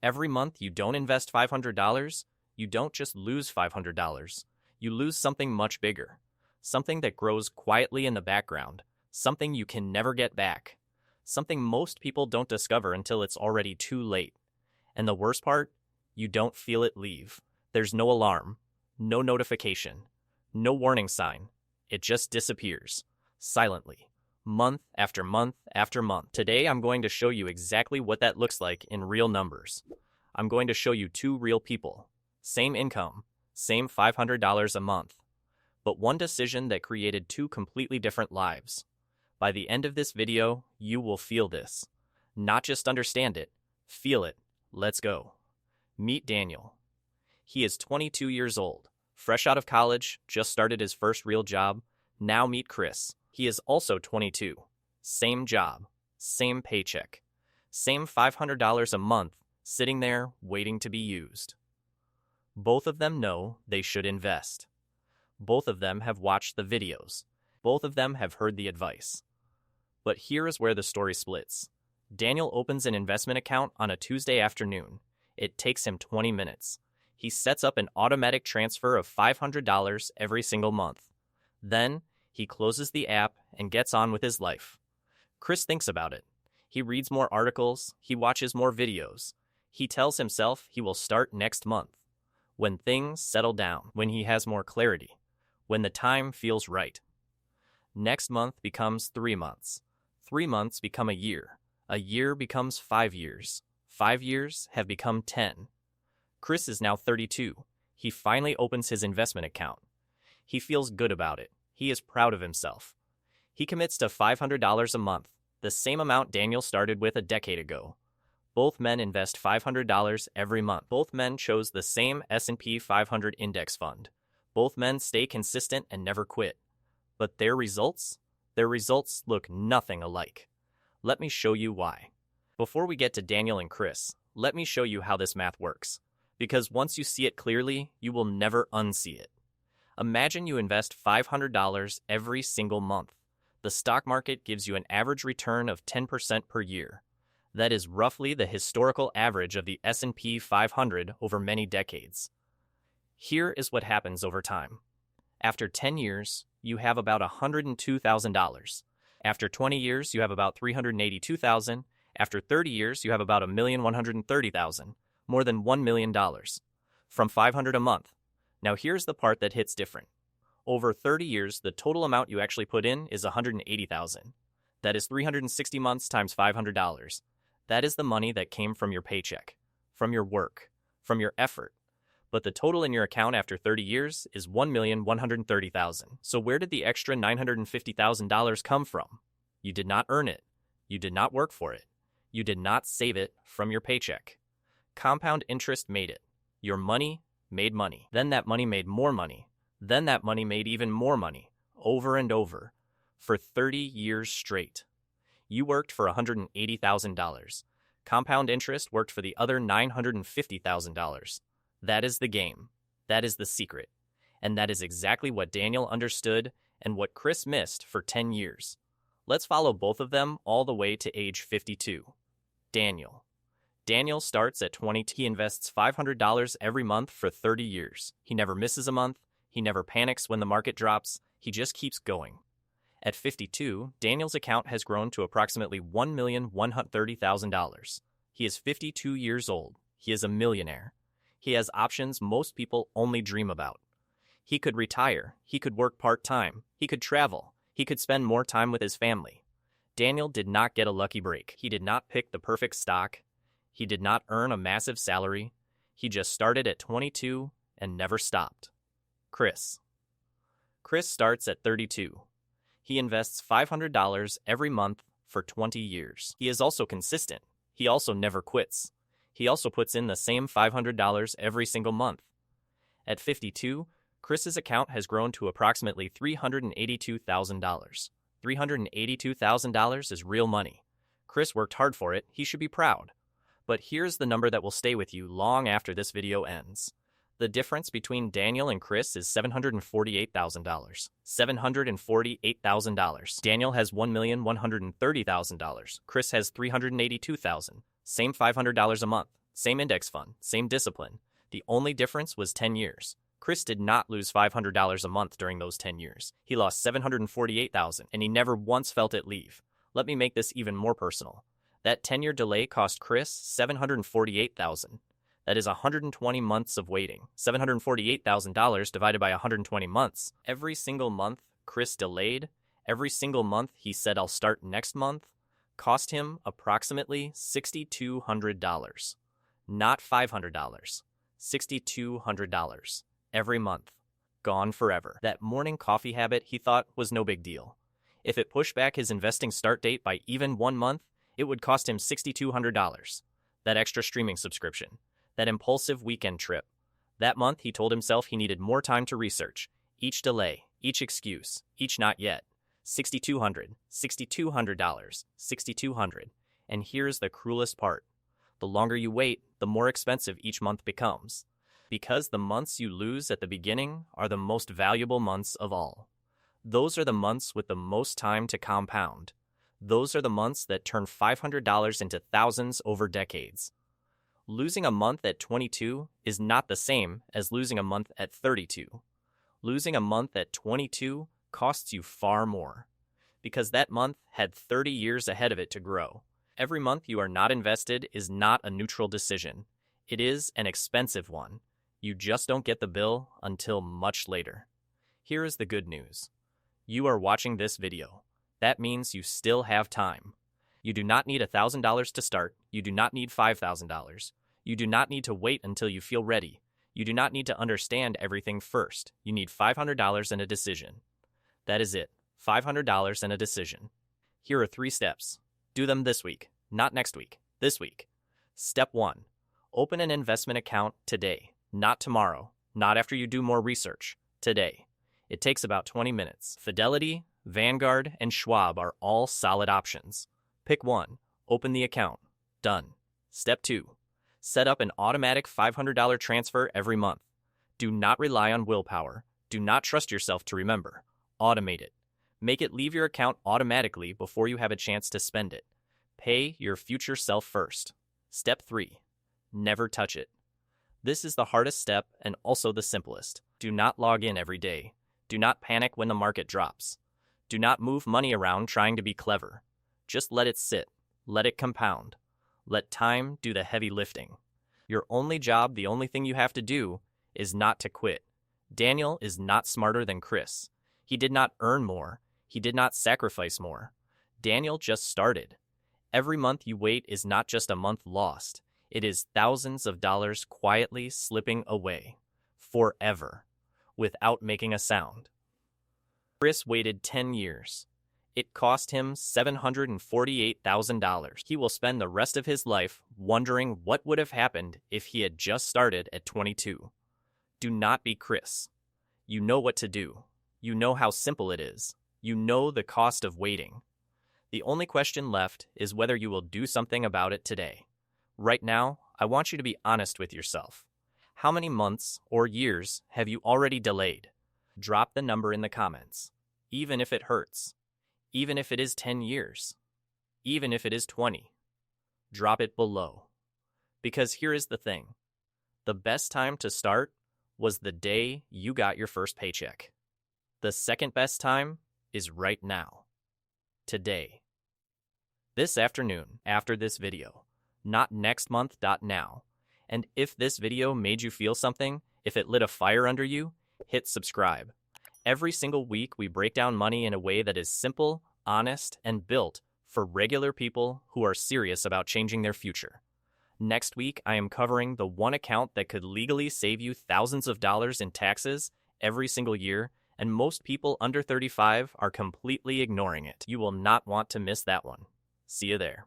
Every month you don't invest $500, you don't just lose $500. You lose something much bigger. Something that grows quietly in the background. Something you can never get back. Something most people don't discover until it's already too late. And the worst part? You don't feel it leave. There's no alarm, no notification, no warning sign. It just disappears, silently, month after month after month. Today I'm going to show you exactly what that looks like in real numbers. I'm going to show you two real people, same income, same $500 a month, but one decision that created two completely different lives. By the end of this video, you will feel this. Not just understand it, feel it. Let's go. Meet Daniel. He is 22 years old, fresh out of college, just started his first real job. Now meet Chris. He is also 22. Same job, same paycheck, same $500 a month, sitting there waiting to be used. Both of them know they should invest. Both of them have watched the videos. Both of them have heard the advice. But here is where the story splits. Daniel opens an investment account on a Tuesday afternoon. It takes him 20 minutes. He sets up an automatic transfer of $500 every single month. Then, he closes the app and gets on with his life. Chris thinks about it. He reads more articles, he watches more videos. He tells himself he will start next month. When things settle down, when he has more clarity, when the time feels right. Next month becomes 3 months. 3 months become a year. A year becomes 5 years. 5 years have become 10. Chris is now 32. He finally opens his investment account. He feels good about it. He is proud of himself. He commits to $500 a month, the same amount Daniel started with a decade ago. Both men invest $500 every month. Both men chose the same S&P 500 index fund. Both men stay consistent and never quit. But their results? Their results look nothing alike. Let me show you why. Before we get to Daniel and Chris, let me show you how this math works. Because once you see it clearly, you will never unsee it. Imagine you invest $500 every single month. The stock market gives you an average return of 10% per year. That is roughly the historical average of the S&P 500 over many decades. Here is what happens over time. After 10 years, you have about $102,000. After 20 years, you have about $382,000. After 30 years, you have about $1,130,000, more than $1 million, from $500 a month. Now here's the part that hits different. Over 30 years, the total amount you actually put in is $180,000. That is 360 months times $500. That is the money that came from your paycheck, from your work, from your effort. But the total in your account after 30 years is $1,130,000. So where did the extra $950,000 come from? You did not earn it. You did not work for it. You did not save it from your paycheck. Compound interest made it. Your money made money. Then that money made more money. Then that money made even more money, over and over, for 30 years straight. You worked for $180,000. Compound interest worked for the other $950,000. That is the game. That is the secret. And that is exactly what Daniel understood and what Chris missed for 10 years. Let's follow both of them all the way to age 52. Daniel. Daniel starts at 20. He invests $500 every month for 30 years. He never misses a month. He never panics when the market drops. He just keeps going. At 52, Daniel's account has grown to approximately $1,130,000. He is 52 years old. He is a millionaire. He has options most people only dream about. He could retire. He could work part-time. He could travel. He could spend more time with his family. Daniel did not get a lucky break. He did not pick the perfect stock. He did not earn a massive salary. He just started at 22 and never stopped. Chris. Chris starts at 32. He invests $500 every month for 20 years. He is also consistent. He also never quits. He also puts in the same $500 every single month. At 52, Chris's account has grown to approximately $382,000. $382,000 is real money. Chris worked hard for it. He should be proud. But here's the number that will stay with you long after this video ends. The difference between Daniel and Chris is $748,000. $748,000. Daniel has $1,130,000. Chris has $382,000. Same $500 a month. Same index fund, same discipline. The only difference was 10 years. Chris did not lose $500 a month during those 10 years. He lost $748,000, and he never once felt it leave. Let me make this even more personal. That 10-year delay cost Chris $748,000. That is 120 months of waiting. $748,000 divided by 120 months. Every single month Chris delayed, every single month he said I'll start next month, cost him approximately $6,200. Not $500. $6,200. Every month. Gone forever. That morning coffee habit he thought was no big deal. If it pushed back his investing start date by even 1 month, it would cost him $6,200. That extra streaming subscription. That impulsive weekend trip. That month he told himself he needed more time to research. Each delay, each excuse, each not yet. $6,200, $6,200, $6,200. And here's the cruelest part. The longer you wait, the more expensive each month becomes. Because the months you lose at the beginning are the most valuable months of all. Those are the months with the most time to compound. Those are the months that turn $500 into thousands over decades. Losing a month at 22 is not the same as losing a month at 32. Losing a month at 22 costs you far more, because that month had 30 years ahead of it to grow. Every month you are not invested is not a neutral decision. It is an expensive one. You just don't get the bill until much later. Here is the good news. You are watching this video. That means you still have time. You do not need $1,000 to start. You do not need $5,000. You do not need to wait until you feel ready. You do not need to understand everything first. You need $500 and a decision. That is it. $500 and a decision. Here are 3 steps. Do them this week, not next week, this week. Step 1. Open an investment account today, not tomorrow, not after you do more research, today. It takes about 20 minutes. Fidelity, Vanguard, and Schwab are all solid options. Pick one. Open the account. Done. Step 2. Set up an automatic $500 transfer every month. Do not rely on willpower. Do not trust yourself to remember. Automate it. Make it leave your account automatically before you have a chance to spend it. Pay your future self first. Step 3. Never touch it. This is the hardest step and also the simplest. Do not log in every day. Do not panic when the market drops. Do not move money around trying to be clever. Just let it sit. Let it compound. Let time do the heavy lifting. Your only job, the only thing you have to do, is not to quit. Daniel is not smarter than Chris. He did not earn more. He did not sacrifice more. Daniel just started. Every month you wait is not just a month lost. It is thousands of dollars quietly slipping away. Forever. Without making a sound. Chris waited 10 years. It cost him $748,000. He will spend the rest of his life wondering what would have happened if he had just started at 22. Do not be Chris. You know what to do. You know how simple it is. You know the cost of waiting. The only question left is whether you will do something about it today. Right now, I want you to be honest with yourself. How many months or years have you already delayed? Drop the number in the comments. Even if it hurts. Even if it is 10 years. Even if it is 20. Drop it below. Because here is the thing. The best time to start was the day you got your first paycheck. The second best time is right now. Today. This afternoon, after this video. Not next month. Now. And if this video made you feel something, if it lit a fire under you, hit subscribe. Every single week, we break down money in a way that is simple, honest, and built for regular people who are serious about changing their future. Next week, I am covering the one account that could legally save you thousands of dollars in taxes every single year, and most people under 35 are completely ignoring it. You will not want to miss that one. See you there.